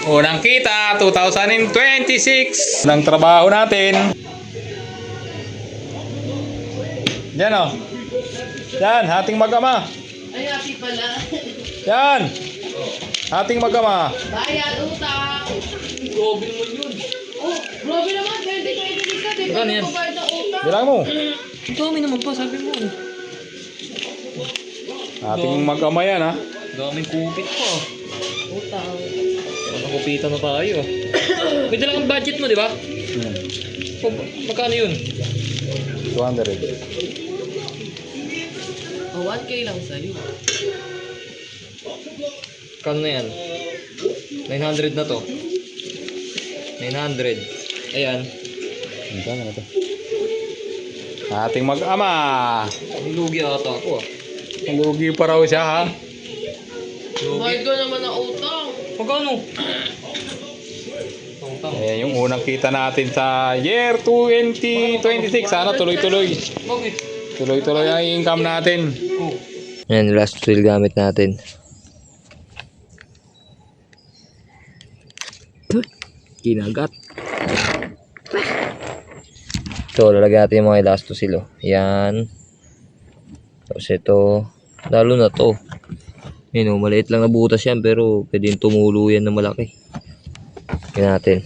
Unang kita, 2026. Unang trabaho natin. Yan o. Yan, hating mag-ama. Ay, happy pala. Yan. Hating mag-ama. Bayad, utang. Grabe naman yun. Oh, grabe naman. 2026 ka, di ba? Ano yan? Magbabayad ng utang. Bilang mo. Dami naman po, sabi mo. Hating mag-ama yan ha. Daming kupit po. Utang. Nakakupitan na tayo. May dala kang budget mo, di ba? O, magkano yun? 200. Oh, 1K lang sa'yo. Kano na yan? 900 na to. 900. Ayan. Ano na ito? Hating mag-ama. Nilugi ata ako ah. Malugi pa raw siya ha. Bayad ko naman ng utang. Magkano? Tang-tang. Ayan yung unang kita natin sa year 2026. Sana tuloy-tuloy. Bakit? Tuloy-tuloy ang income natin. Oh. Yan, last tool gamit natin. Kinagat. Ito, lalagyan natin yung mga elastosil. Yan. Tapos ito. Lalo na to. Yan o, maliit lang na butas yan. Pero pwede yung tumulo yan na malaki. Yan natin.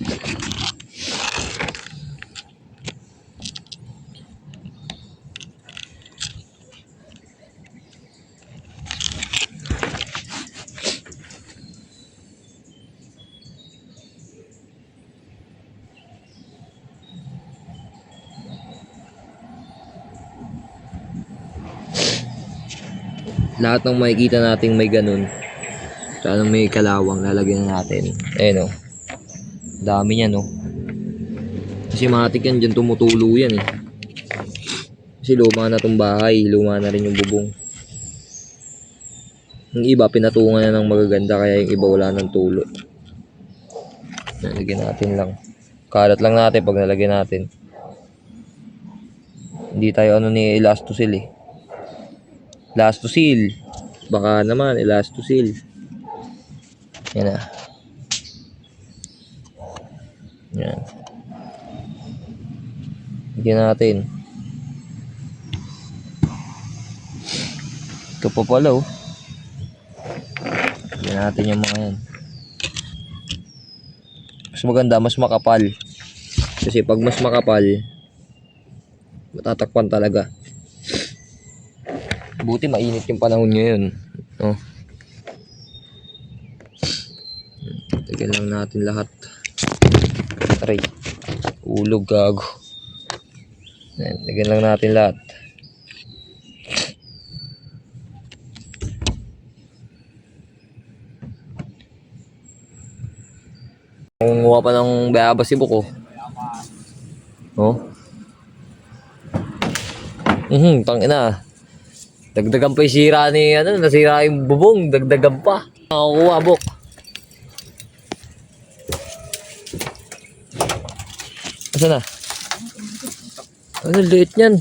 Lahat ng makikita nating may ganun, saan may kalawang, lalagyan na natin. Ayan o, dami niyan o. Kasi matik yan, dyan tumutulo yan eh. Kasi luma na tong bahay, luma na rin yung bubong. Yung iba pinatungan na ng magaganda, kaya yung iba wala ng tulo. Nalagyan natin lang, kalat lang natin pag nalagyan natin. Hindi tayo ano ni elastosil eh. Elastosil. Baka naman, elastosil. Yan na. Yan. Bigyan natin. Ito pa pala oh. Bigyan natin yung mga yan. Mas maganda, mas makapal. Kasi pag mas makapal, matatakpan talaga. Buti mainit yung panahon ngayon. Oh. Tignan lang natin lahat. Aray. Ulog gago. Tignan lang natin lahat. Kumuha pa ng bayabas si Buko. Oh. Tangina. Dagdagan pa yung sira ni, nasira yung bubong, dagdagan pa. Nakakuha, Bok. Asa na? Ano, liit yan.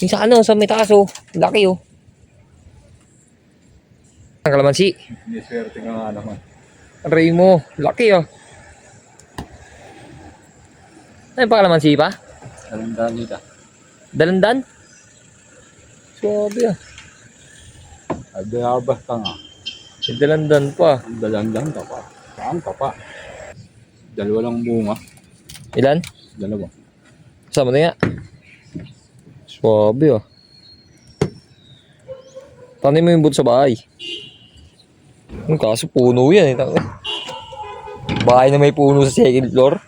Yung sa may taas, oh. Laki, oh. Ang kalamansi. Hindi swerte ka nga naman. Aray mo, laki, oh. Ano pa kalamansi pa? Anong dami ka? Dalandan? Swabe ah. Ay, bayabas ka nga. May dalandan pa. Dalandan ka pa. Saan ka pa? Dalawa lang bunga. Ilan? Dalawa. Sama na nga. Swabe ah. Tanim mo yung buto sa bahay. Kaso puno yan eh. Bahay na may puno sa second floor.